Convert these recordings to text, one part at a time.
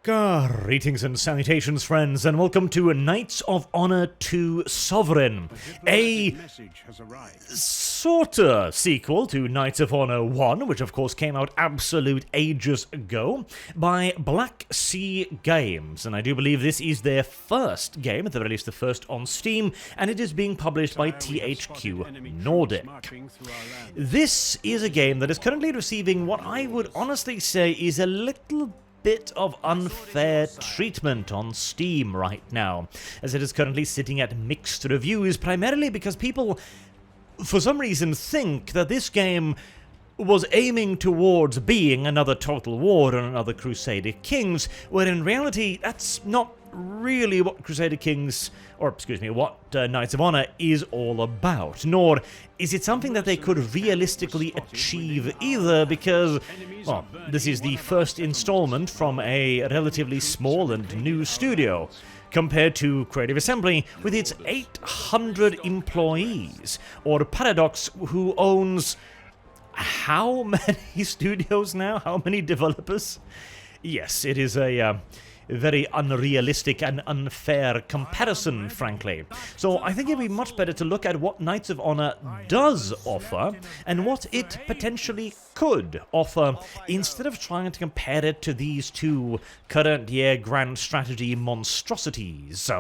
Greetings and salutations, friends, and welcome to Knights of Honor 2 Sovereign, a sorta sequel to Knights of Honor 1, which of course came out absolute ages ago, by Black Sea Games, and I do believe this is their first game, at the very least the first on Steam, and it is being published by THQ Nordic. This is a game that is currently receiving what I would honestly say is a little bit of unfair treatment on Steam right now, as it is currently sitting at mixed reviews, primarily because people, for some reason, think that this game was aiming towards being another Total War and another Crusader Kings, where in reality that's not really what Crusader Kings, what Knights of Honor is all about, nor is it something that they could realistically achieve either, because, well, this is the first installment from a relatively small and new studio, compared to Creative Assembly with its 800 employees, or Paradox, who owns how many studios now? How many developers? Yes, it is a very unrealistic and unfair comparison, frankly. So I think it'd be much better to look at what Knights of Honor does offer and what it potentially could offer, instead of trying to compare it to these two current year grand strategy monstrosities.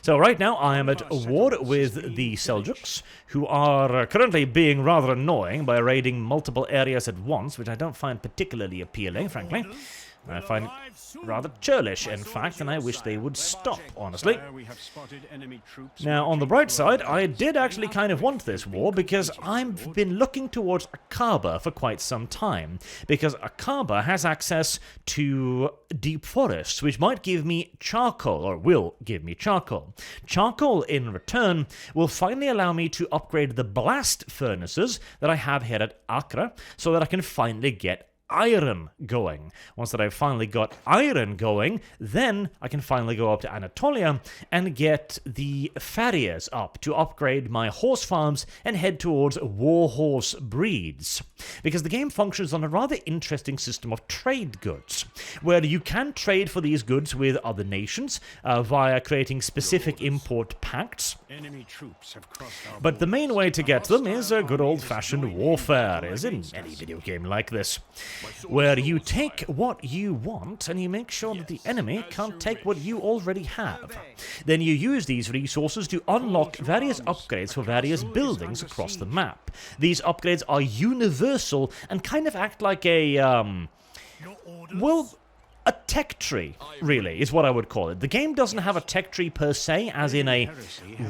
So right now I am at war with the Seljuks, who are currently being rather annoying by raiding multiple areas at once, which I don't find particularly appealing, frankly. I find it rather churlish, in fact, and I wish they would stop, honestly. Now, on the bright side, I did actually kind of want this war, because I've been looking towards Akaba for quite some time, because Akaba has access to deep forests, which might give me charcoal, or will give me charcoal. Charcoal, in return, will finally allow me to upgrade the blast furnaces that I have here at Accra, so that I can finally get iron going. Once that I've finally got iron going, then I can finally go up to Anatolia and get the farriers up to upgrade my horse farms and head towards warhorse breeds. Because the game functions on a rather interesting system of trade goods, where you can trade for these goods with other nations via creating specific import pacts. But the main way to get them is a good old-fashioned warfare, as in any video game like this, where you take what you want and you make sure that the enemy can't take what you already have. Then you use these resources to unlock various upgrades for various buildings across the map. These upgrades are universal and kind of act like a, a tech tree, really, is what I would call it. The game doesn't have a tech tree per se, as in a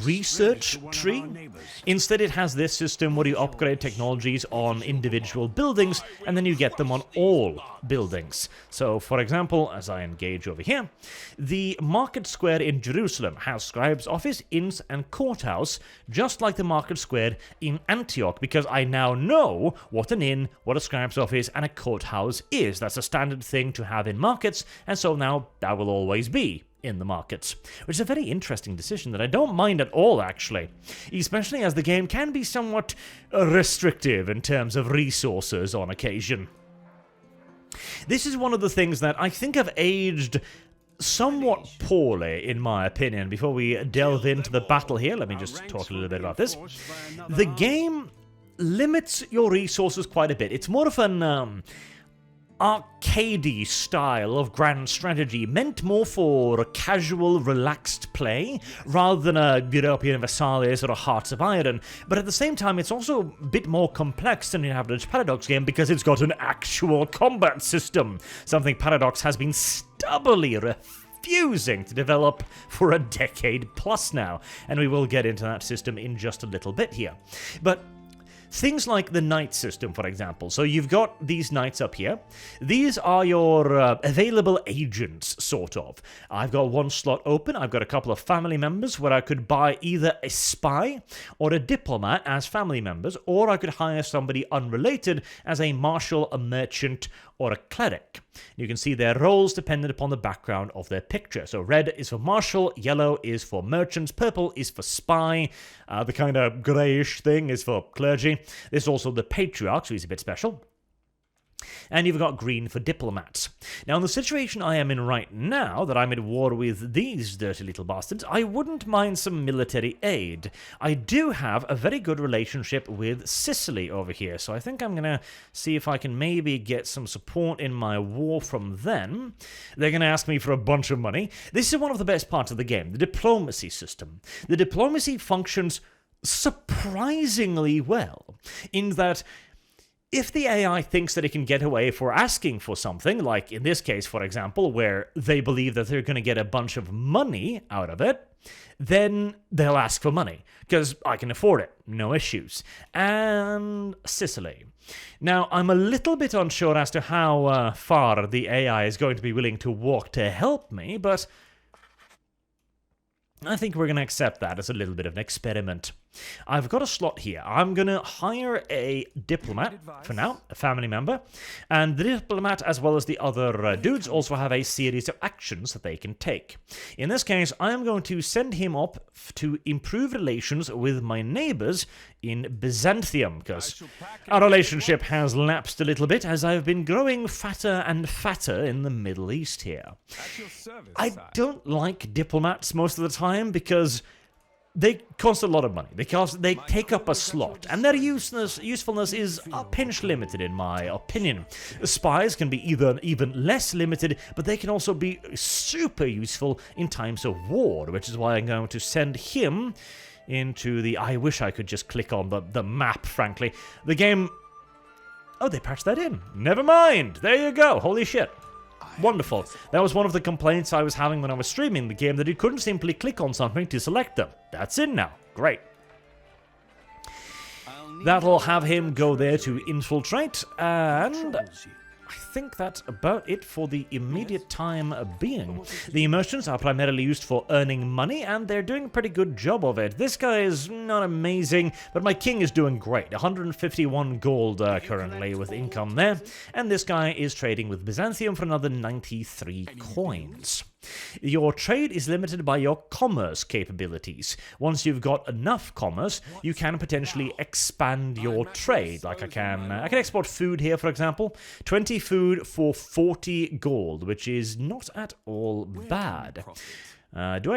research tree. Instead, it has this system where you upgrade technologies on individual buildings, and then you get them on all buildings. So, for example, as I engage over here, the market square in Jerusalem has scribe's office, inns, and courthouse, just like the market square in Antioch, because I now know what an inn, what a scribe's office, and a courthouse is. That's a standard thing to have in markets, and so now that will always be in the markets, which is a very interesting decision that I don't mind at all, actually, especially as the game can be somewhat restrictive in terms of resources on occasion. This is one of the things that I think have aged somewhat poorly, in my opinion. Before we delve into the battle here, let me just talk a little bit about this. The game limits your resources quite a bit. It's more of an arcadey style of grand strategy, meant more for a casual, relaxed play, rather than a European Versailles or a Hearts of Iron. But at the same time, it's also a bit more complex than your average Paradox game, because it's got an actual combat system, something Paradox has been stubbornly refusing to develop for a decade plus now, and we will get into that system in just a little bit here. But things like the knight system, for example. So you've got these knights up here. These are your available agents, sort of. I've got one slot open. I've got a couple of family members where I could buy either a spy or a diplomat as family members, or I could hire somebody unrelated as a marshal, a merchant, or a cleric. You can see their roles dependent upon the background of their picture. So red is for marshal, yellow is for merchants, purple is for spy, the kind of greyish thing is for clergy. There's also the patriarch, so he's a bit special. And you've got green for diplomats. Now, in the situation I am in right now, that I'm at war with these dirty little bastards, I wouldn't mind some military aid. I do have a very good relationship with Sicily over here, so I think I'm going to see if I can maybe get some support in my war from them. They're going to ask me for a bunch of money. This is one of the best parts of the game, the diplomacy system. The diplomacy functions surprisingly well, in that if the AI thinks that it can get away for asking for something, like in this case, for example, where they believe that they're going to get a bunch of money out of it, then they'll ask for money, because I can afford it, no issues. And Sicily. Now, I'm a little bit unsure as to how far the AI is going to be willing to walk to help me, but I think we're going to accept that as a little bit of an experiment. I've got a slot here. I'm going to hire a diplomat, for now, a family member, and the diplomat, as well as the other dudes, also have a series of actions that they can take. In this case, I am going to send him up to improve relations with my neighbors in Byzantium, because our relationship has lapsed a little bit as I've been growing fatter and fatter in the Middle East here. I don't like diplomats most of the time because they cost a lot of money. They take up a slot, and their usefulness is a pinch limited, in my opinion. Spies can be even less limited, but they can also be super useful in times of war, which is why I'm going to send him into the... I wish I could just click on the map, frankly. The game... Oh, they patched that in. Never mind. There you go. Holy shit. Wonderful. That was one of the complaints I was having when I was streaming the game, that you couldn't simply click on something to select them. That's in now. Great. That'll have him go there to infiltrate, and I think that's about it for the immediate time being. The merchants are primarily used for earning money, and they're doing a pretty good job of it. This guy is not amazing, but my king is doing great. 151 gold currently with income there, and this guy is trading with Byzantium for another 93 coins. Your trade is limited by your commerce capabilities. Once you've got enough commerce, you can potentially expand your trade. Like I can export food here, for example. 20 food for 40 gold, which is not at all bad. I do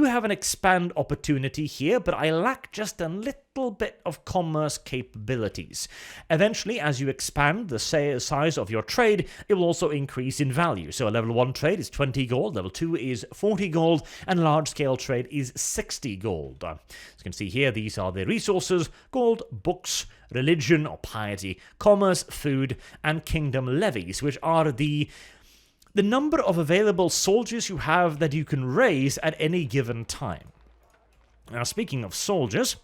have an expand opportunity here, but I lack just a little bit of commerce capabilities. Eventually, as you expand the size of your trade, it will also increase in value. So a level 1 trade is 20 gold, level 2 is 40 gold, and large-scale trade is 60 gold. As you can see here, these are the resources: gold, books, religion or piety, commerce, food, and kingdom levies, which are the number of available soldiers you have that you can raise at any given time. Now, speaking of soldiers,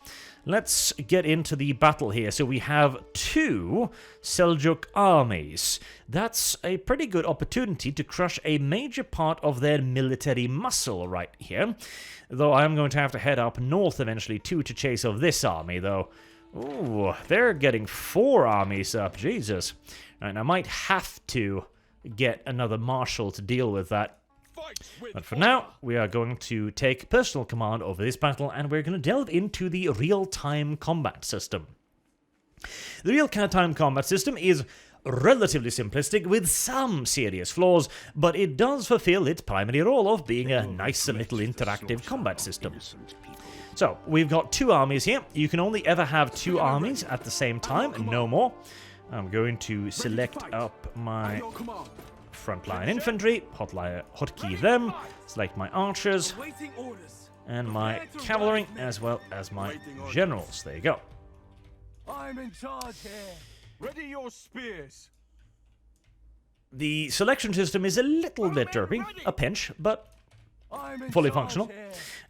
let's get into the battle here. So we have 2 Seljuk armies. That's a pretty good opportunity to crush a major part of their military muscle right here. Though I'm going to have to head up north eventually too to chase off this army, though. Ooh, they're getting 4 armies up. Jesus. All right, I might have to get another marshal to deal with that. But for now, we are going to take personal command over this battle, and we're going to delve into the real-time combat system. The real-time combat system is relatively simplistic with some serious flaws, but it does fulfill its primary role of being a nice little interactive combat system. So, we've got 2 armies here. You can only ever have 2 armies at the same time, no more. I'm going to select up my frontline infantry, hotkey them, select my archers, and my cavalry, as well as my generals. There you go. I'm in charge here. Ready your spears. The selection system is a little bit derpy, a pinch, but fully functional.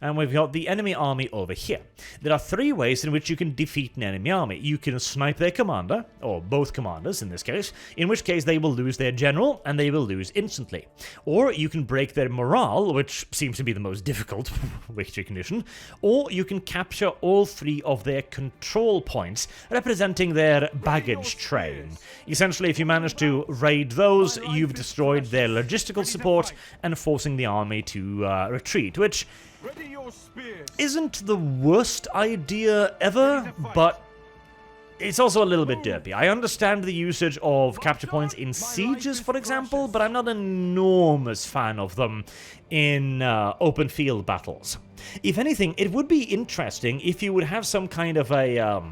And we've got the enemy army over here. There are 3 ways in which you can defeat an enemy army. You can snipe their commander, or both commanders in this case, in which case they will lose their general, and they will lose instantly. Or you can break their morale, which seems to be the most difficult victory condition. Or you can capture all 3 of their control points, representing their baggage train. Essentially, if you manage to raid those, you've destroyed their logistical support and forcing the army to retreat, which isn't the worst idea ever, but it's also a little bit derpy. I understand the usage of capture points in sieges, for example, but I'm not an enormous fan of them in open field battles. If anything, it would be interesting if you would have some kind of a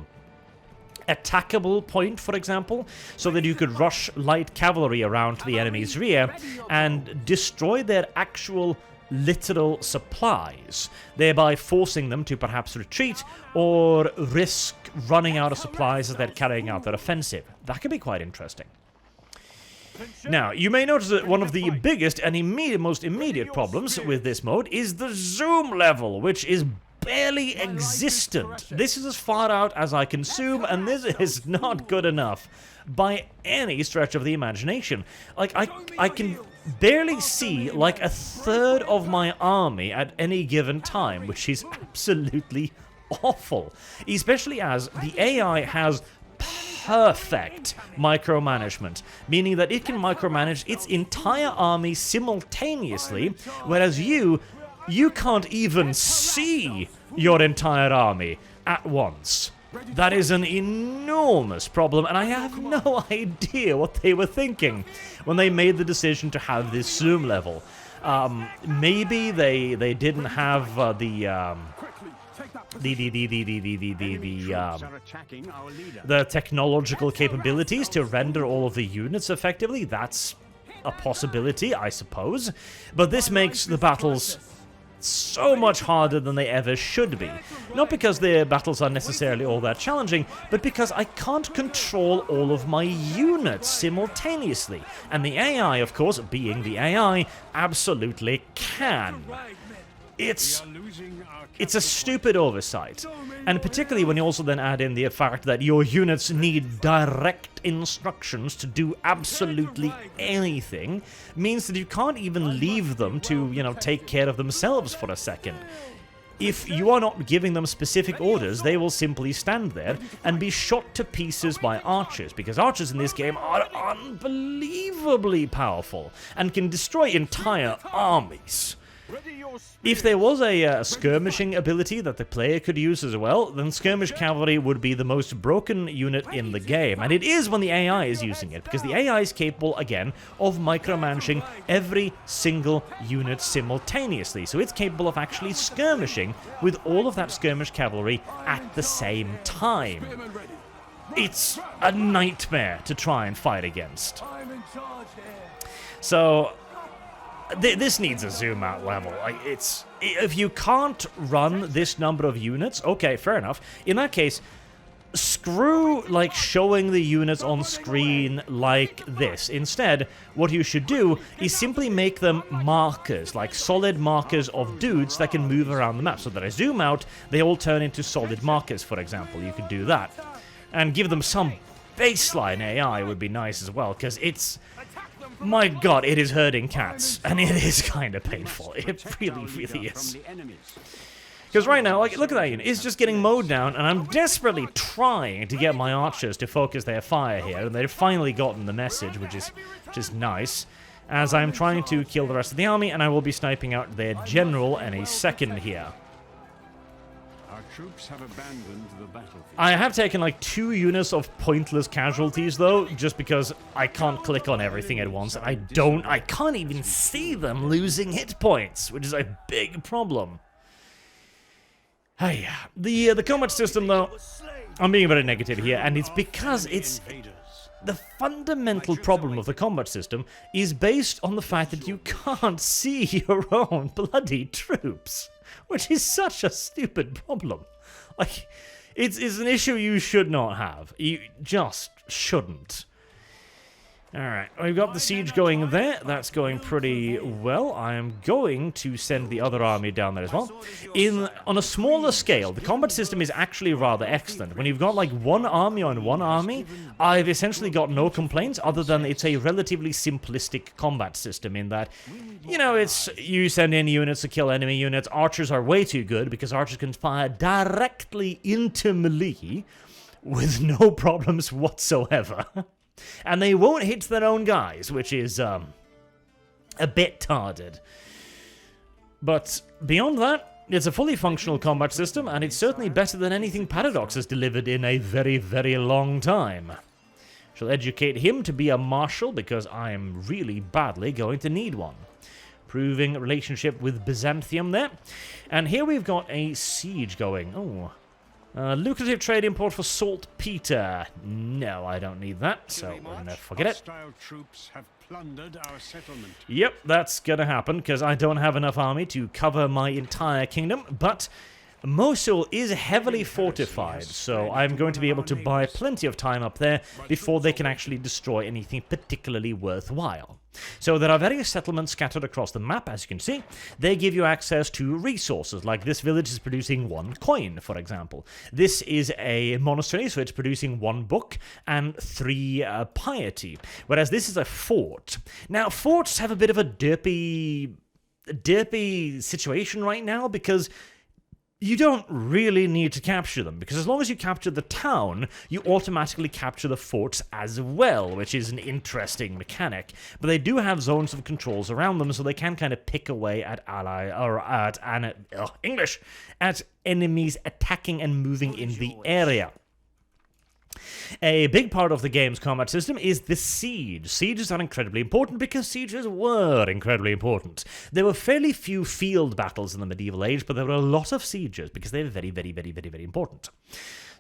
attackable point, for example, so that you could rush light cavalry around to the enemy's rear and destroy their actual literal supplies, thereby forcing them to perhaps retreat or risk running out of supplies as they're carrying out their offensive. That could be quite interesting. Now, you may notice that one of the biggest and most immediate problems with this mode is the zoom level, which is barely existent. This is as far out as I can zoom, and this is not good enough by any stretch of the imagination. Like, I can barely see like a third of my army at any given time, which is absolutely awful. Especially as the AI has perfect micromanagement, meaning that it can micromanage its entire army simultaneously, whereas you can't even see your entire army at once. That is an enormous problem, and I have no idea what they were thinking when they made the decision to have this zoom level. Maybe they didn't have the technological capabilities to render all of the units effectively. That's a possibility, I suppose. But this makes the battles so much harder than they ever should be. Not because their battles are necessarily all that challenging, but because I can't control all of my units simultaneously. And the AI, of course, being the AI, absolutely can. It's a stupid oversight, and particularly when you also then add in the fact that your units need direct instructions to do absolutely anything, means that you can't even leave them to, you know, take care of themselves for a second. If you are not giving them specific orders, they will simply stand there and be shot to pieces by archers, because archers in this game are unbelievably powerful and can destroy entire armies. If there was a skirmishing ability that the player could use as well, then skirmish cavalry would be the most broken unit in the game. And it is when the AI is using it, because the AI is capable, again, of micromanaging every single unit simultaneously. So it's capable of actually skirmishing with all of that skirmish cavalry at the same time. It's a nightmare to try and fight against. So this needs a zoom out level. Like, if you can't run this number of units, okay, fair enough. In that case, screw like showing the units on screen like this. Instead, what you should do is simply make them markers, like solid markers of dudes that can move around the map. So that I zoom out, they all turn into solid markers, for example. You could do that. And give them some baseline AI would be nice as well, because it's... my god, it is herding cats, and it is kind of painful. It really, really is. Because right now, like, look at that unit. It's just getting mowed down, and I'm desperately trying to get my archers to focus their fire here, and they've finally gotten the message, which is nice, as I'm trying to kill the rest of the army, and I will be sniping out their general in a second here. Troops have abandoned the battlefield. I have taken like 2 units of pointless casualties though, just because I can't click on everything at once, and I can't even see them losing hit points, which is a big problem. Hey, the combat system though, I'm being very negative here, and it's because the fundamental problem of the combat system is based on the fact that you can't see your own bloody troops, which is such a stupid problem. Like, it's an issue you should not have. You just shouldn't. Alright, we've got the siege going there. That's going pretty well. I am going to send the other army down there as well. On a smaller scale, the combat system is actually rather excellent. When you've got like one army on one army, I've essentially got no complaints other than it's a relatively simplistic combat system in that, you know, it's you send in units to kill enemy units. Archers are way too good because archers can fire directly into melee with no problems whatsoever. And they won't hit their own guys, which is a bit tarded. But beyond that, It's a fully functional combat system, and it's certainly better than anything Paradox has delivered in a very, very long time. Shall educate him to be a marshal, because I am really badly going to need one. Proving relationship with Byzantium there. And here we've got a siege going. Oh. Lucrative trade import for saltpeter. No, I don't need that, so we're going to forget it. Troops have plundered our settlement. Yep, that's going to happen, because I don't have enough army to cover my entire kingdom, but Mosul is heavily fortified, so I'm going to be able to buy plenty of time up there before they can actually destroy anything particularly worthwhile. So there are various settlements scattered across the map, as you can see. They give you access to resources, like this village is producing 1 coin, for example. This is a monastery, so it's producing 1 book and 3 piety, whereas this is a fort. Now, forts have a bit of a derpy situation right now, because you don't really need to capture them, because as long as you capture the town, you automatically capture the forts as well, which is an interesting mechanic. But they do have zones of controls around them, so they can kind of pick away at at enemies attacking and moving in the area. A big part of the game's combat system is the siege. Sieges are incredibly important because sieges were incredibly important. There were fairly few field battles in the medieval age, but there were a lot of sieges because they were very, very, very, very, very important.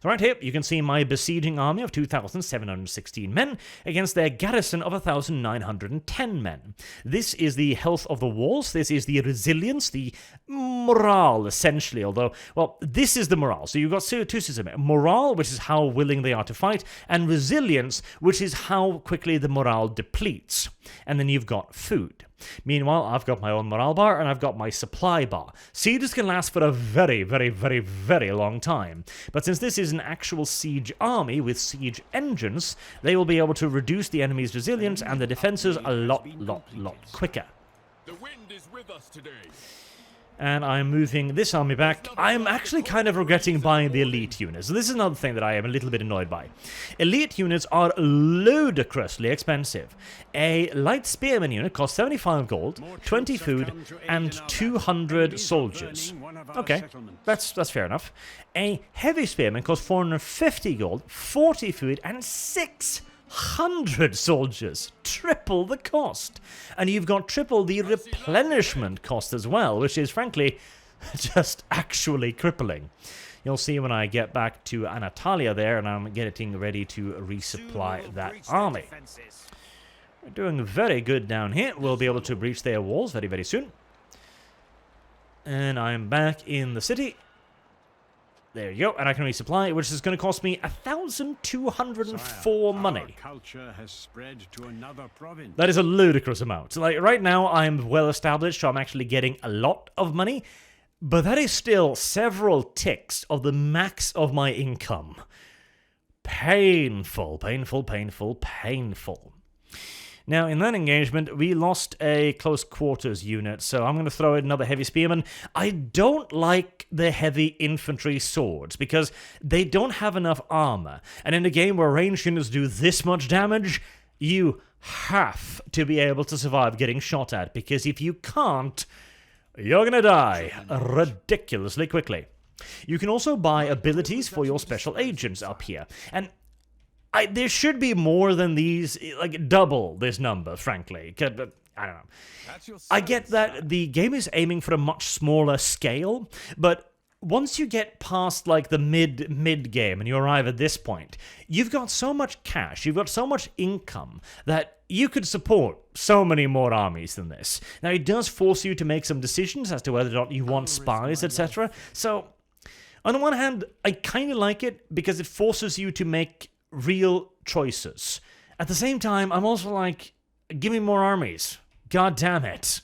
So right here, you can see my besieging army of 2,716 men against their garrison of 1,910 men. This is the health of the walls, this is the resilience, the morale, essentially, although, well, this is the morale. So you've got two systems. Morale, which is how willing they are to fight, and resilience, which is how quickly the morale depletes. And then you've got food. Meanwhile, I've got my own morale bar and I've got my supply bar. Sieges can last for a very, very, very, very long time. But since this is an actual siege army with siege engines, they will be able to reduce the enemy's resilience and the defenses a lot quicker. The wind is with us today. And I'm moving this army back. I'm actually kind of regretting buying the elite units. This is another thing that I am a little bit annoyed by. Elite units are ludicrously expensive. A light spearman unit costs 75 gold, 20 food, and 200 soldiers. Okay, that's fair enough. A heavy spearman costs 450 gold, 40 food, and 600 soldiers. Triple the cost. And you've got triple the replenishment cost as well, which is frankly just actually crippling. You'll see when I get back to Anatolia there and I'm getting ready to resupply that army. We're doing very good down here. We'll be able to breach their walls very, very soon. And I'm back in the city. There you go, and I can resupply, which is going to cost me 1,204 money. Culture has spread to another province. That is a ludicrous amount. Like, right now, I'm well established, so I'm actually getting a lot of money, but that is still several ticks of the max of my income. Painful, painful, painful, painful. Now, in that engagement, we lost a close quarters unit, so I'm going to throw in another heavy spearman. I don't like the heavy infantry swords, because they don't have enough armor. And in a game where ranged units do this much damage, you have to be able to survive getting shot at, because if you can't, you're going to die ridiculously quickly. You can also buy abilities for your special agents up here, and there should be more than these, like double this number, frankly. But I don't know. I get that the game is aiming for a much smaller scale, but once you get past like the mid game and you arrive at this point, you've got so much cash, you've got so much income that you could support so many more armies than this. Now, it does force you to make some decisions as to whether or not you want spies, etc. So, on the one hand, I kind of like it because it forces you to make real choices. At the same time, I'm also like, give me more armies. God damn it.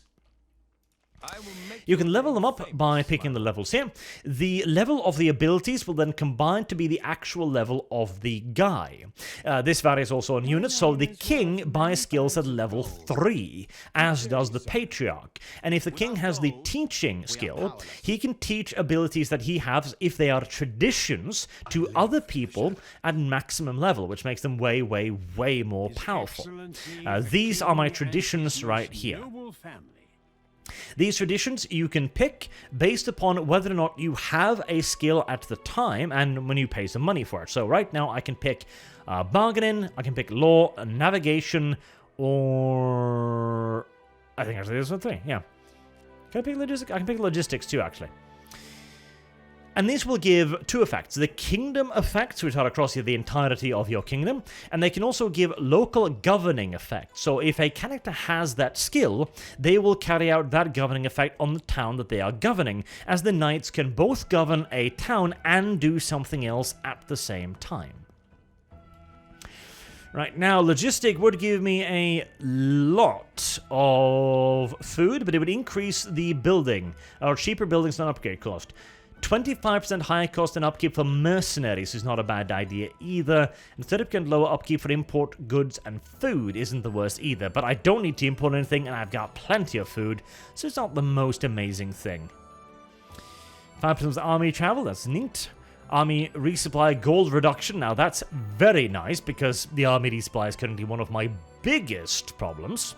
You can level them up by picking the levels here. The level of the abilities will then combine to be the actual level of the guy. This varies also on units, so the king buys skills at level 3, as does the patriarch. And if the king has the teaching skill, he can teach abilities that he has if they are traditions to other people at maximum level, which makes them way, way, way more powerful. These are my traditions right here. These traditions you can pick based upon whether or not you have a skill at the time and when you pay some money for it. So right now I can pick bargaining, I can pick law, navigation, or I think actually there's one thing, yeah. Can I pick logistics? I can pick logistics too, actually. And these will give two effects. The kingdom effects, which are across the entirety of your kingdom, and they can also give local governing effects. So if a character has that skill, they will carry out that governing effect on the town that they are governing, as the knights can both govern a town and do something else at the same time. Right, now, logistic would give me a lot of food, but it would increase the building, or cheaper buildings than upgrade cost. 25% higher cost and upkeep for mercenaries is not a bad idea either. And 30% lower upkeep for import goods and food isn't the worst either, but I don't need to import anything and I've got plenty of food, so it's not the most amazing thing. 5% army travel, that's neat. Army resupply gold reduction, now that's very nice because the army resupply is currently one of my biggest problems.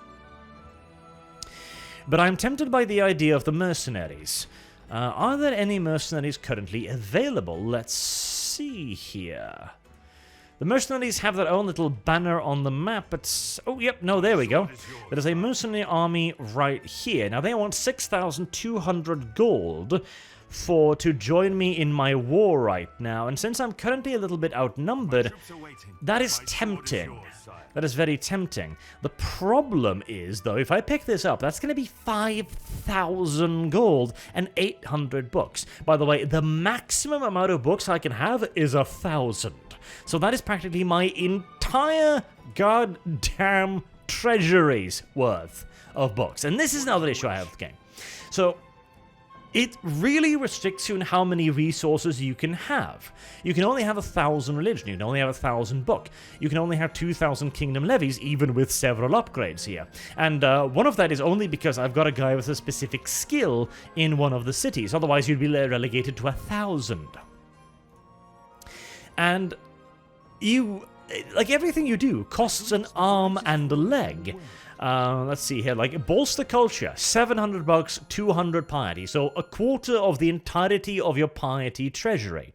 But I'm tempted by the idea of the mercenaries. Are there any mercenaries currently available? Let's see here. The mercenaries have their own little banner on the map. It's... oh, yep, no, there we go. There's a mercenary army right here. Now, they want 6,200 gold to join me in my war right now. And since I'm currently a little bit outnumbered, that is tempting. That is very tempting. The problem is, though, if I pick this up, that's going to be 5,000 gold and 800 books. By the way, the maximum amount of books I can have is 1,000. So that is practically my entire goddamn treasury's worth of books. And this is another issue I have with the game. So it really restricts you in how many resources you can have. You can only have 1,000 religion, you can only have 1,000 book, you can only have 2,000 kingdom levies, even with several upgrades here. And one of that is only because I've got a guy with a specific skill in one of the cities, otherwise you'd be relegated to 1,000. And you, like everything you do, costs an arm and a leg. Let's see here, like bolster culture, 700 bucks, 200 piety, so a quarter of the entirety of your piety treasury.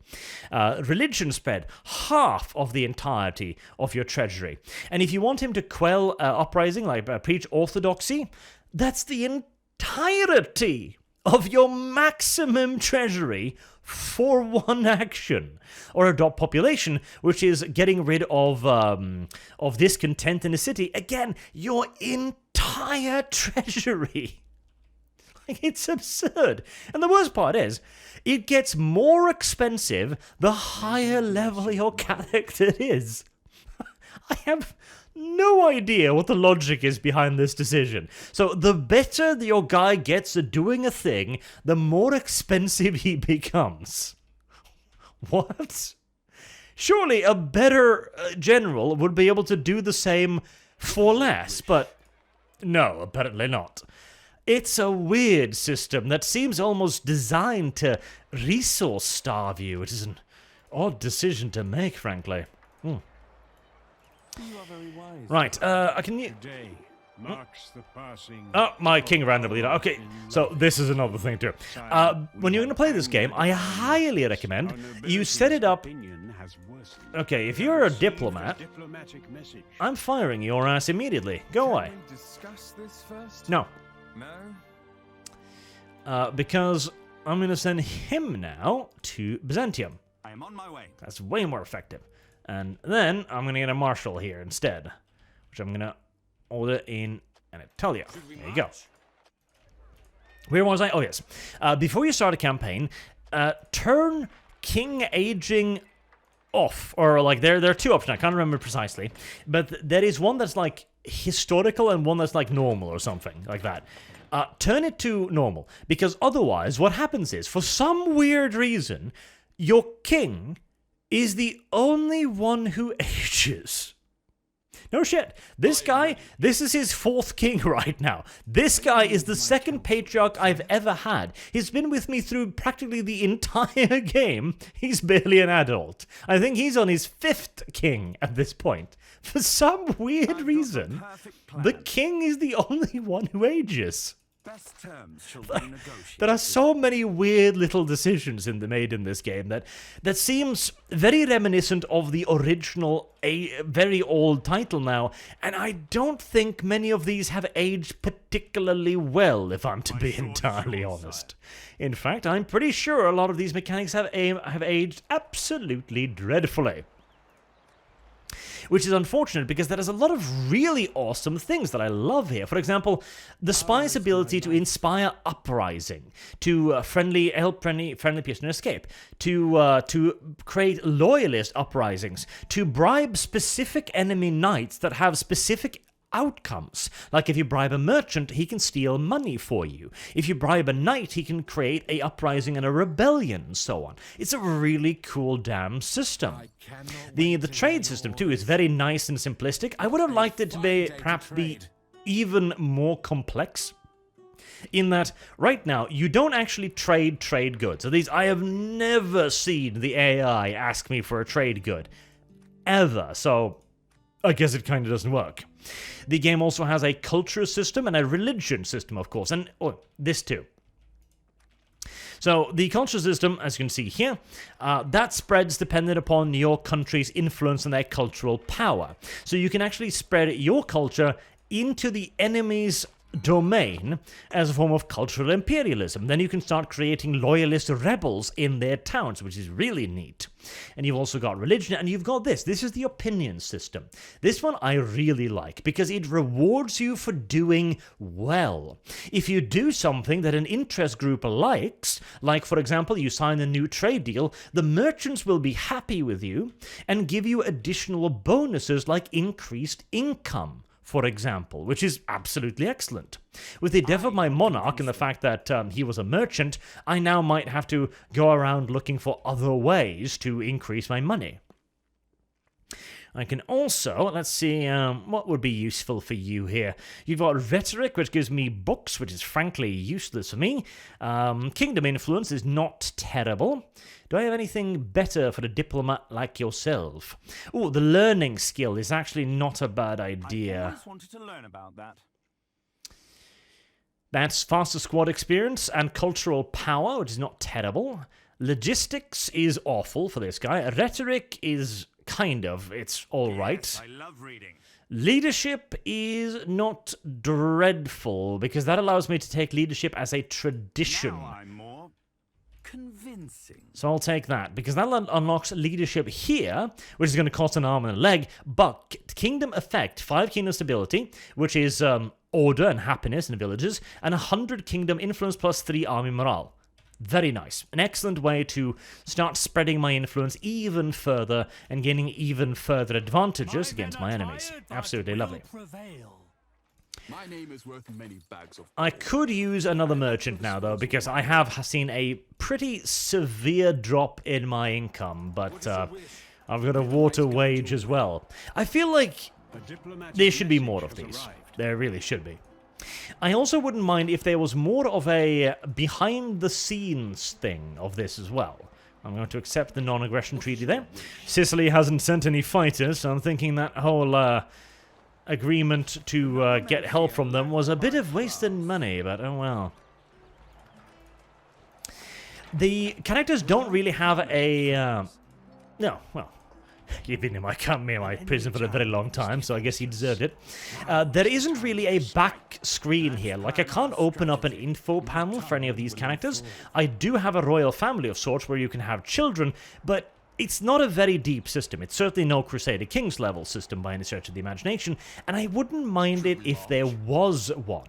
Religion spread, half of the entirety of your treasury. And if you want him to quell uprising, like preach orthodoxy, that's the entirety of your maximum treasury for one action. Or adopt population, which is getting rid of discontent in the city. Again, your entire treasury. Like, it's absurd. And the worst part is, it gets more expensive the higher level your character is. I have no idea what the logic is behind this decision. So the better your guy gets at doing a thing, the more expensive he becomes. What? Surely a better general would be able to do the same for less, but no, apparently not. It's a weird system that seems almost designed to resource starve you. It is an odd decision to make, frankly. Right, I can... Today marks the passing. Oh, my king randomly died. Okay, so this is another thing too. When you're going to play this game, I highly recommend you set it up... Okay, if you're a diplomat, I'm firing your ass immediately. Go away. No. Because I'm going to send him now to Byzantium. I am on my way. That's way more effective. And then I'm going to get a marshal here instead, which I'm going to order in Anatolia. There you go. Where was I? Oh, yes. Before you start a campaign, turn king aging off. Or, like, there are two options. I can't remember precisely. But there is one that's, like, historical and one that's, like, normal or something like that. Turn it to normal. Because otherwise, what happens is, for some weird reason, your king is the only one who ages. No shit. This guy, this is his fourth king right now. This guy is the second patriarch I've ever had. He's been with me through practically the entire game. He's barely an adult. I think he's on his fifth king at this point. For some weird reason, the king is the only one who ages. Best terms shall be negotiated. There are so many weird little decisions made in this game that seems very reminiscent of the original, a very old title now, and I don't think many of these have aged particularly well, if I'm to be entirely honest. In fact, I'm pretty sure a lot of these mechanics have aged absolutely dreadfully. Which is unfortunate because there is a lot of really awesome things that I love here. For example, the spy's ability to inspire uprising, to help friendly prisoner escape, to create loyalist uprisings, to bribe specific enemy knights that have specific outcomes. Like if you bribe a merchant, he can steal money for you. If you bribe a knight, he can create a uprising and a rebellion, and so on. It's a really cool damn system. The trade system too is very nice and simplistic. I would have liked it to be perhaps be even more complex. In that, right now, you don't actually trade goods. At least I have never seen the AI ask me for a trade good. Ever. So I guess it kind of doesn't work. The game also has a culture system and a religion system, of course, and this too. So the culture system, as you can see here, that spreads dependent upon your country's influence and their cultural power. So you can actually spread your culture into the enemy's domain as a form of cultural imperialism. Then you can start creating loyalist rebels in their towns, which is really neat. And you've also got religion, and you've got this. This is the opinion system. This one I really like because it rewards you for doing well. If you do something that an interest group likes, like for example you sign a new trade deal, the merchants will be happy with you and give you additional bonuses like increased income, for example, which is absolutely excellent. With the death of my monarch and the fact that he was a merchant, I now might have to go around looking for other ways to increase my money. I can also, let's see, what would be useful for you here? You've got rhetoric, which gives me books, which is frankly useless for me. Kingdom influence is not terrible. Do I have anything better for a diplomat like yourself? Oh, the learning skill is actually not a bad idea. I always wanted to learn about that. That's faster squad experience and cultural power, which is not terrible. Logistics is awful for this guy. Rhetoric is kind of, it's all right. Yes, I love reading. Leadership is not dreadful because that allows me to take leadership as a tradition. Now I'm more convincing. So I'll take that, because that unlocks leadership here, which is going to cost an arm and a leg, but Kingdom Effect, 5 Kingdom Stability, which is order and happiness in the villages, and 100 Kingdom Influence plus 3 Army Morale. Very nice. An excellent way to start spreading my influence even further and gaining even further advantages against my enemies. Absolutely lovely. My name is worth many bags of I could use another merchant now, though, because I have seen a pretty severe drop in my income, but I've got a water wage as well. I feel like there should be more of these. There really should be. I also wouldn't mind if there was more of a behind-the-scenes thing of this as well. I'm going to accept the non-aggression treaty there. Sicily hasn't sent any fighters, so I'm thinking that whole agreement to get help from them was a bit of wasted money, but oh well. The characters don't really have a... no, well, you've been in my prison for a very long time, so I guess you deserved it. There isn't really a back screen here. Like, I can't open up an info panel for any of these characters. I do have a royal family of sorts where you can have children, but it's not a very deep system. It's certainly no Crusader Kings level system by any stretch of the imagination, and I wouldn't mind it if there was one.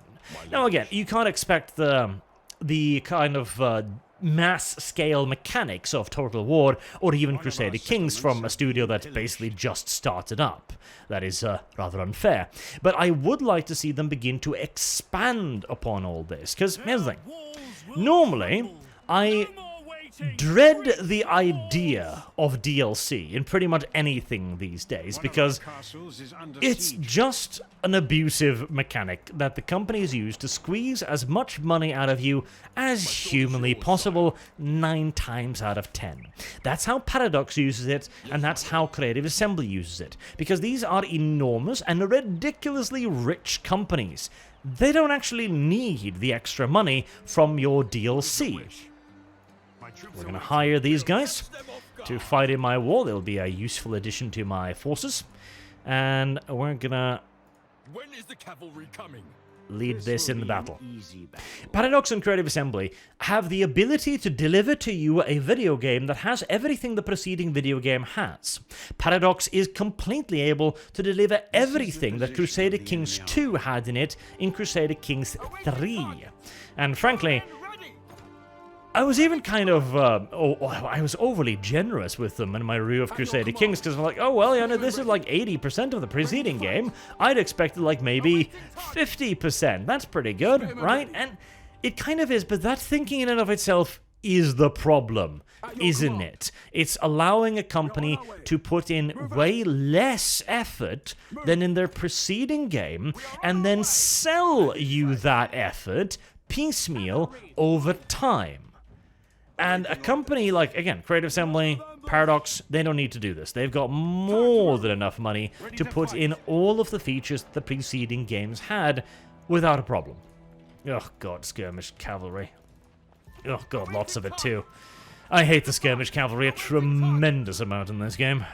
Now again, you can't expect the kind of mass-scale mechanics of Total War or even Crusader Kings from a studio that basically just started up. That is rather unfair. But I would like to see them begin to expand upon all this, because here's the thing. Normally, I dread the idea of DLC in pretty much anything these days, because it's just an abusive mechanic that the companies use to squeeze as much money out of you as humanly possible 9 times out of 10. That's how Paradox uses it, and that's how Creative Assembly uses it, because these are enormous and ridiculously rich companies. they don't actually need the extra money from your DLC. We're going to hire these guys to fight in my war. They'll be a useful addition to my forces. And we're going to When is the cavalry coming? lead this in the battle. Paradox and Creative Assembly have the ability to deliver to you a video game that has everything the preceding video game has. Paradox is completely able to deliver everything that Crusader Kings 2 had in it in Crusader Kings 3. And frankly, I was even kind of, I was overly generous with them in my review of Crusader Kings, because I'm like, oh, well, you know, this is like 80% of the preceding game. I'd expected like maybe 50%. That's pretty good, right? And it kind of is, but that thinking in and of itself is the problem, isn't it? It's allowing a company to put in way less effort than in their preceding game, and then sell you that effort piecemeal over time. And a company like, again, Creative Assembly, Paradox, they don't need to do this. They've got more than enough money to put in all of the features the preceding games had without a problem. Oh god, skirmish cavalry. Oh god, lots of it too. I hate the skirmish cavalry a tremendous amount in this game.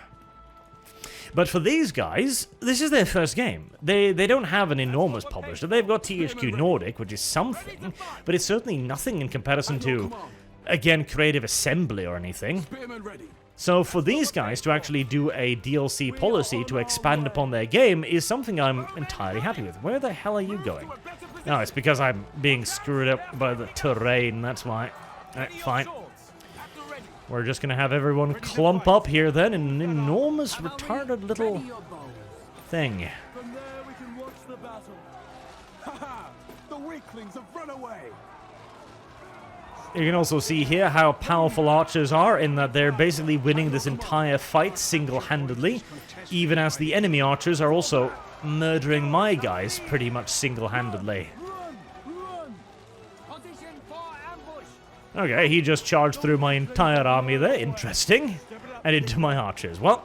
But for these guys, this is their first game. They don't have an enormous publisher. They've got THQ Nordic, which is something, but it's certainly nothing in comparison to, again, Creative Assembly or anything. So for these guys to actually do a DLC policy to expand upon their game is something I'm entirely happy with. Where the hell are you going? No, it's because I'm being screwed up by the terrain, that's why. Alright, fine. We're just gonna have everyone clump up here then in an enormous retarded little thing. From there we can watch the battle. Ha! The weaklings have run away. You can also see here how powerful archers are, in that they're basically winning this entire fight single-handedly, even as the enemy archers are also murdering my guys pretty much single-handedly. Okay, he just charged through my entire army there, interesting, and into my archers. Well,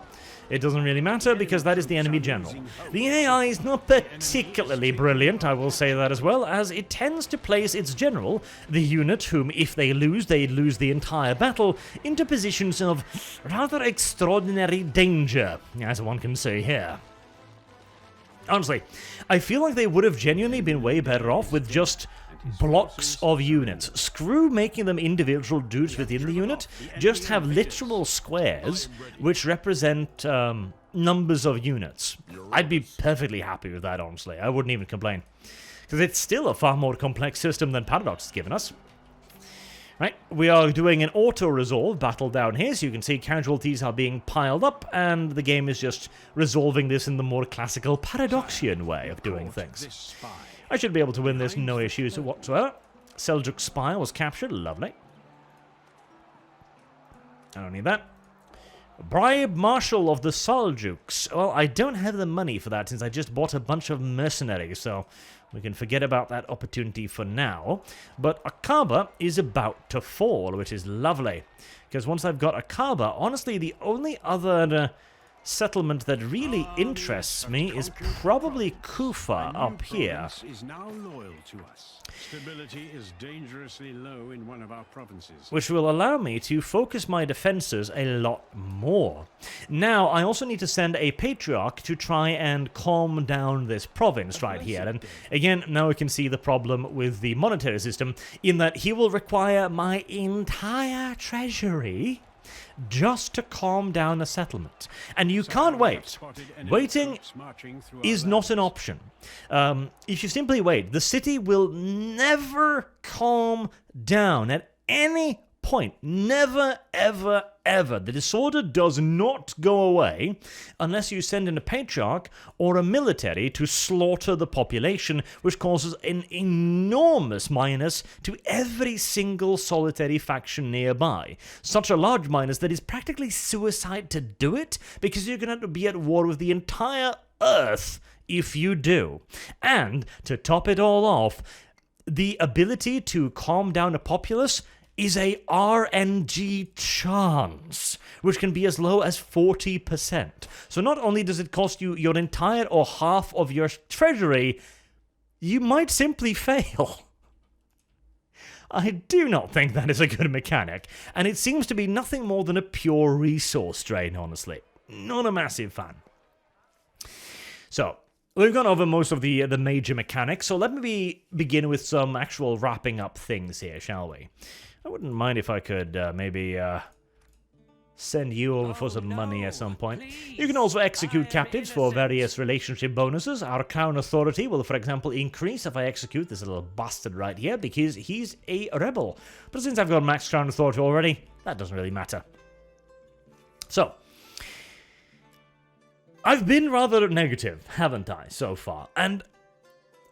it doesn't really matter because that is the enemy general. The AI is not particularly brilliant, I will say that as well, as it tends to place its general, the unit whom if they lose the entire battle, into positions of rather extraordinary danger, as one can say here. Honestly, I feel like they would have genuinely been way better off with just blocks of units. Screw making them individual dudes within the unit, just have literal squares which represent numbers of units. I'd be perfectly happy with that, honestly. I wouldn't even complain. Because it's still a far more complex system than Paradox has given us. Right, we are doing an auto-resolve battle down here, so you can see casualties are being piled up, and the game is just resolving this in the more classical Paradoxian way of doing things. I should be able to win this, no issues whatsoever. Seljuk Spire was captured, lovely. I don't need that. Bribe Marshal of the Seljuks. Well, I don't have the money for that since I just bought a bunch of mercenaries, so we can forget about that opportunity for now. But Akaba is about to fall, which is lovely. Because once I've got Akaba, honestly, the only other settlement that really interests me is probably Kufa up here. Is now loyal to us. Stability is dangerously low in one of our provinces, which will allow me to focus my defenses a lot more. Now, I also need to send a patriarch to try and calm down this province right here. And again, now we can see the problem with the monetary system, in that he will require my entire treasury just to calm down a settlement. And you can't wait. Waiting is not an option. If you simply wait, the city will never calm down at any point. Never, ever, ever. The disorder does not go away unless you send in a patriarch or a military to slaughter the population, which causes an enormous minus to every single solitary faction nearby. Such a large minus that it's practically suicide to do it, because you're going to have to be at war with the entire Earth if you do. And to top it all off, the ability to calm down a populace is a RNG chance, which can be as low as 40%. So not only does it cost you your entire or half of your treasury, you might simply fail. I do not think that is a good mechanic, and it seems to be nothing more than a pure resource drain, honestly. Not a massive fan. So, we've gone over most of the major mechanics, so let me begin with some actual wrapping up things here, shall we? I wouldn't mind if I could maybe send you over for some money at some point. You can also execute captives for various relationship bonuses. Our crown authority will, for example, increase if I execute this little bastard right here, because he's a rebel. But since I've got max crown authority already, that doesn't really matter. So, I've been rather negative, haven't I, so far? And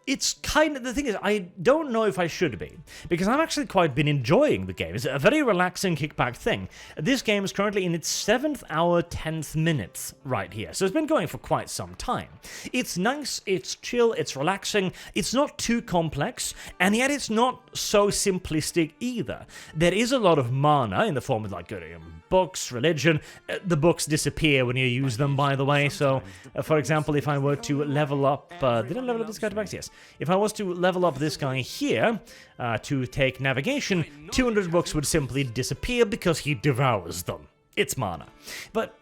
it's kind of, the thing is, I don't know if I should be, because I've actually quite been enjoying the game. It's a very relaxing kickback thing. This game is currently in its 7th hour, 10th minute right here, so it's been going for quite some time. It's nice, it's chill, it's relaxing, it's not too complex, and yet it's not so simplistic either. There is a lot of mana in the form of like books, religion. The books disappear when you use them, by the way, so for example, if I were to level up, did I level up this guy to max? Yes. If I was to level up this guy here to take navigation, 200 books would simply disappear because he devours them. It's mana. But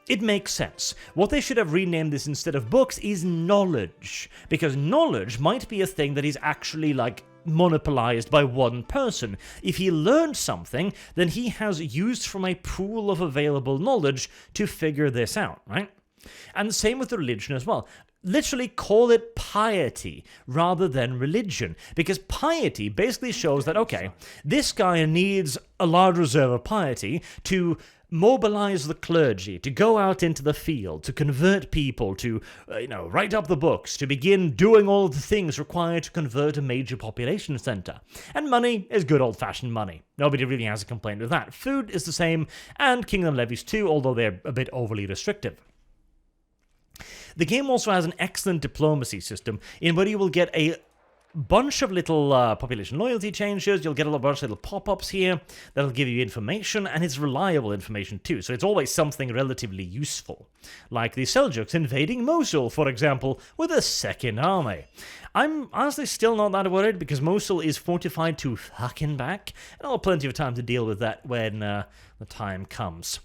it makes sense. What they should have renamed this instead of books is knowledge, because knowledge might be a thing that is actually like monopolized by one person. If he learned something, then he has used from a pool of available knowledge to figure this out, right? And same with the religion as well. Literally call it piety rather than religion, because piety basically shows that, okay, this guy needs a large reserve of piety to mobilize the clergy, to go out into the field, to convert people, to, write up the books, to begin doing all of the things required to convert a major population center. And money is good old-fashioned money. Nobody really has a complaint with that. Food is the same, and kingdom levies too, although they're a bit overly restrictive. The game also has an excellent diplomacy system in where you will get a bunch of little population loyalty changes, you'll get a bunch of little pop-ups here that'll give you information, and it's reliable information too, so it's always something relatively useful. Like the Seljuks invading Mosul, for example, with a second army. I'm honestly still not that worried, because Mosul is fortified to fucking back, and I'll have plenty of time to deal with that when the time comes.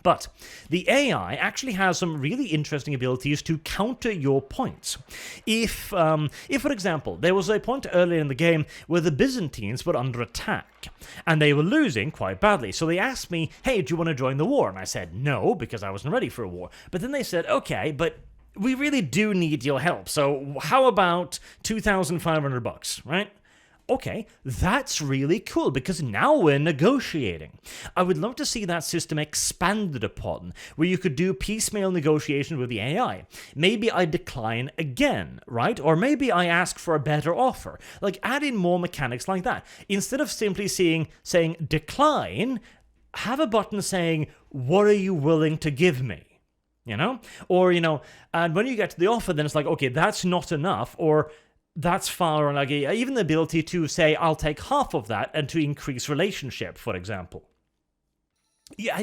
But the AI actually has some really interesting abilities to counter your points. If, for example, there was a point earlier in the game where the Byzantines were under attack, and they were losing quite badly, so they asked me, hey, do you want to join the war? And I said no, because I wasn't ready for a war. But then they said, okay, but we really do need your help, so how about 2,500 bucks, right? Okay, that's really cool, because now we're negotiating. I would love to see that system expanded upon, where you could do piecemeal negotiation with the AI. Maybe I decline again, right? Or maybe I ask for a better offer. Like, add in more mechanics like that. Instead of simply saying decline, have a button saying, what are you willing to give me? Or, and when you get to the offer, then it's like, okay, that's not enough, or that's far, like even the ability to say, I'll take half of that, and to increase relationship, for example. Yeah,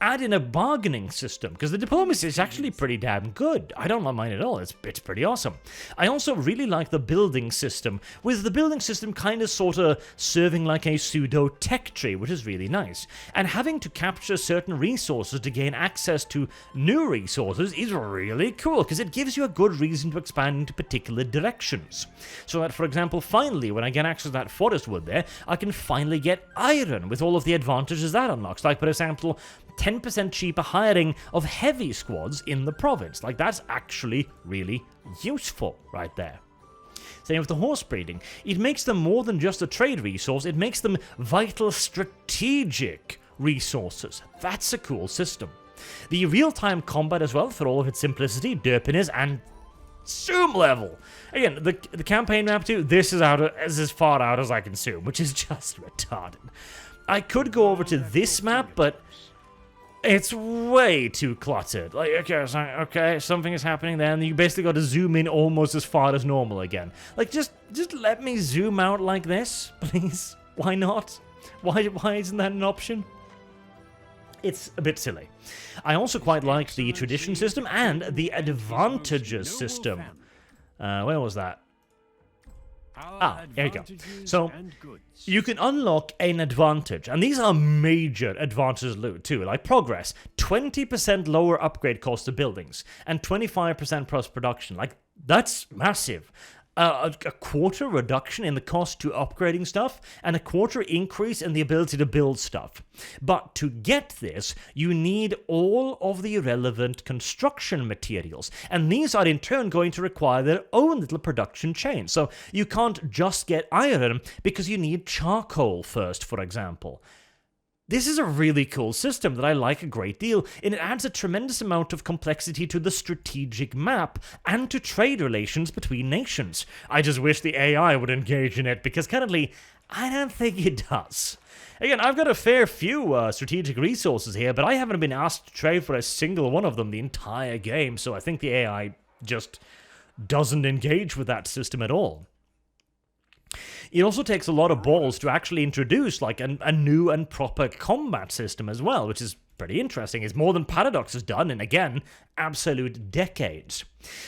add in a bargaining system, because the diplomacy is actually pretty damn good. I don't mind it at all. It's pretty awesome. I also really like the building system, with the building system kind of sort of serving like a pseudo tech tree, which is really nice. And having to capture certain resources to gain access to new resources is really cool, because it gives you a good reason to expand into particular directions. So that, for example, finally, when I get access to that forest wood there, I can finally get iron with all of the advantages that unlocks. Like, for example, 10% cheaper hiring of heavy squads in the province. Like, that's actually really useful right there. Same with the horse breeding. It makes them more than just a trade resource, it makes them vital strategic resources. That's a cool system. The real-time combat as well, for all of its simplicity, derpiness, and zoom level. Again, the campaign map too, this is as far out as I can zoom, which is just retarded. I could go over to this map, but it's way too cluttered. Like, okay, something is happening there, and you basically got to zoom in almost as far as normal again. Like, just let me zoom out like this, please. Why not? Why isn't that an option? It's a bit silly. I also quite like the tradition system and the advantages system. Where was that? Our Here you go. advantages So, and goods. you can unlock an advantage, and these are major advantages too, like progress, 20% lower upgrade cost of buildings, and 25% plus production. Like, that's massive. A quarter reduction in the cost to upgrading stuff, and a quarter increase in the ability to build stuff. But to get this, you need all of the relevant construction materials, and these are in turn going to require their own little production chain. So you can't just get iron because you need charcoal first, for example. This is a really cool system that I like a great deal, and it adds a tremendous amount of complexity to the strategic map and to trade relations between nations. I just wish the AI would engage in it, because currently, I don't think it does. Again, I've got a fair few strategic resources here, but I haven't been asked to trade for a single one of them the entire game, so I think the AI just doesn't engage with that system at all. It also takes a lot of balls to actually introduce like a new and proper combat system as well, which is pretty interesting. It's more than Paradox has done in, again, absolute decades.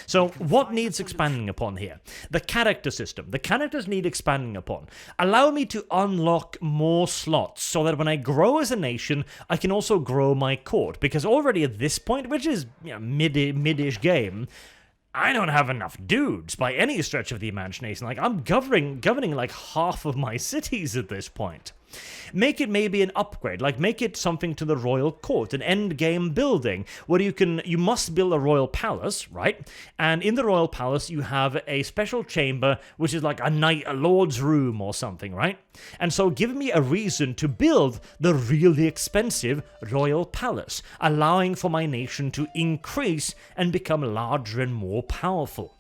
So what needs expanding upon here? The character system. The characters need expanding upon. Allow me to unlock more slots so that when I grow as a nation, I can also grow my court. Because already at this point, which is mid-ish game, I don't have enough dudes by any stretch of the imagination. Like, I'm governing like half of my cities at this point. Make it maybe an upgrade, like make it something to the royal court, an end game building where you must build a royal palace, right? And in the royal palace you have a special chamber which is like a lord's room or something, right? And so give me a reason to build the really expensive royal palace, allowing for my nation to increase and become larger and more powerful.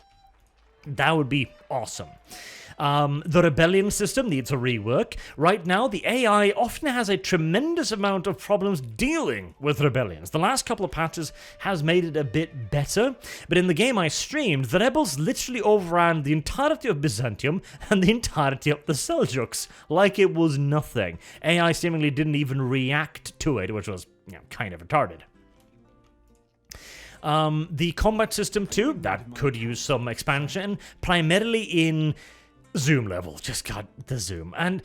That would be awesome. The rebellion system needs a rework. Right now, the AI often has a tremendous amount of problems dealing with rebellions. The last couple of patches has made it a bit better, but in the game I streamed, the rebels literally overran the entirety of Byzantium and the entirety of the Seljuks, like it was nothing. AI seemingly didn't even react to it, which was, kind of retarded. The combat system too, that could use some expansion, primarily in zoom level. Just got the zoom. And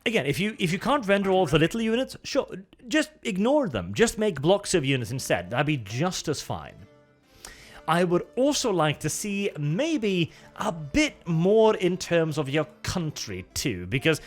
again, if you can't render all of the little units, sure, just ignore them. Just make blocks of units instead. That'd be just as fine. I would also like to see maybe a bit more in terms of your country too, because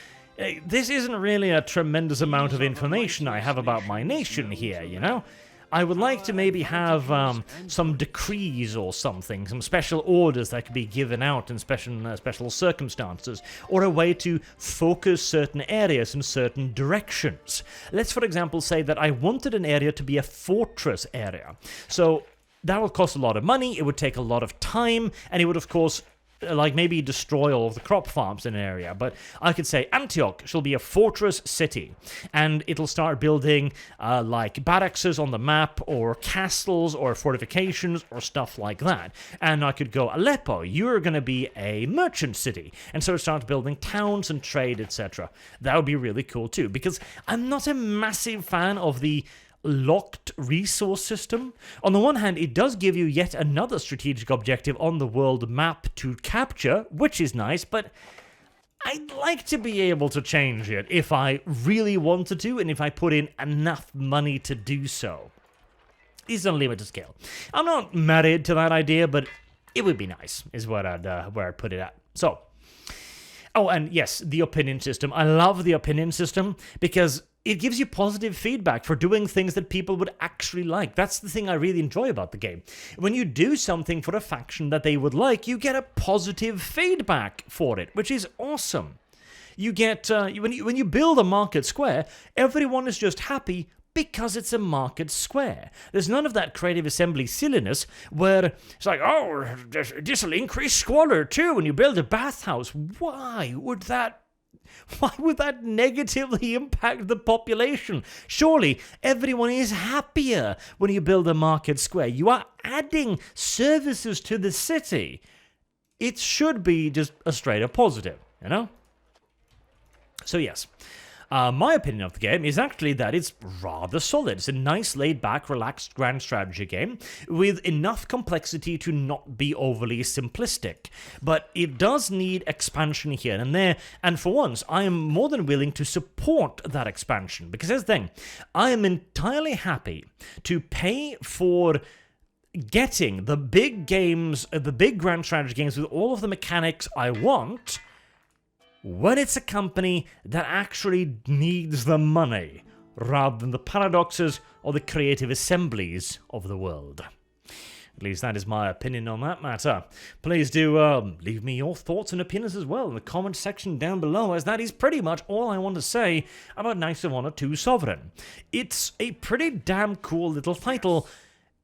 this isn't really a tremendous amount of information I have about my nation here, you know? I would like to maybe have some decrees or something, some special orders that could be given out in special circumstances, or a way to focus certain areas in certain directions. Let's, for example, say that I wanted an area to be a fortress area. So that would cost a lot of money, it would take a lot of time, and it would, of course, like maybe destroy all of the crop farms in an area, but I could say Antioch shall be a fortress city, and it'll start building like barracks on the map, or castles, or fortifications, or stuff like that. And I could go, Aleppo, you're going to be a merchant city, and so it starts building towns and trade, etc. That would be really cool too, because I'm not a massive fan of the locked resource system. On the one hand, it does give you yet another strategic objective on the world map to capture, which is nice, but I'd like to be able to change it if I really wanted to, and if I put in enough money to do so. It's on a limited scale. I'm not married to that idea, but it would be nice, is where I'd put it at. So, oh, and yes, the opinion system. I love the opinion system because it gives you positive feedback for doing things that people would actually like. That's the thing I really enjoy about the game. When you do something for a faction that they would like, you get a positive feedback for it, which is awesome. You get, when you build a market square, everyone is just happy because it's a market square. There's none of that creative assembly silliness where it's like, oh, this'll increase squalor too when you build a bathhouse. Why would that negatively impact the population? Surely everyone is happier when you build a market square. You are adding services to the city. It should be just a straight up positive, you know? So yes. My opinion of the game is actually that it's rather solid. It's a nice, laid-back, relaxed grand strategy game with enough complexity to not be overly simplistic. But it does need expansion here and there, and for once, I am more than willing to support that expansion. Because here's the thing, I am entirely happy to pay for getting the big games, the big grand strategy games with all of the mechanics I want, when it's a company that actually needs the money, rather than the paradoxes or the creative assemblies of the world. At least that is my opinion on that matter. Please do leave me your thoughts and opinions as well in the comment section down below, as that is pretty much all I want to say about Knights of Honor 2 Sovereign. It's a pretty damn cool little title,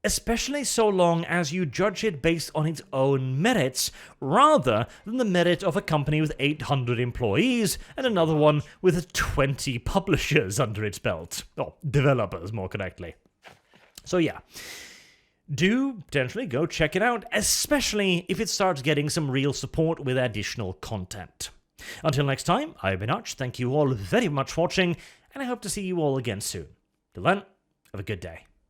especially so long as you judge it based on its own merits, rather than the merit of a company with 800 employees and another one with 20 publishers under its belt. Or developers, more correctly. So yeah, do potentially go check it out, especially if it starts getting some real support with additional content. Until next time, I've been Arch, thank you all very much for watching, and I hope to see you all again soon. Till then, have a good day.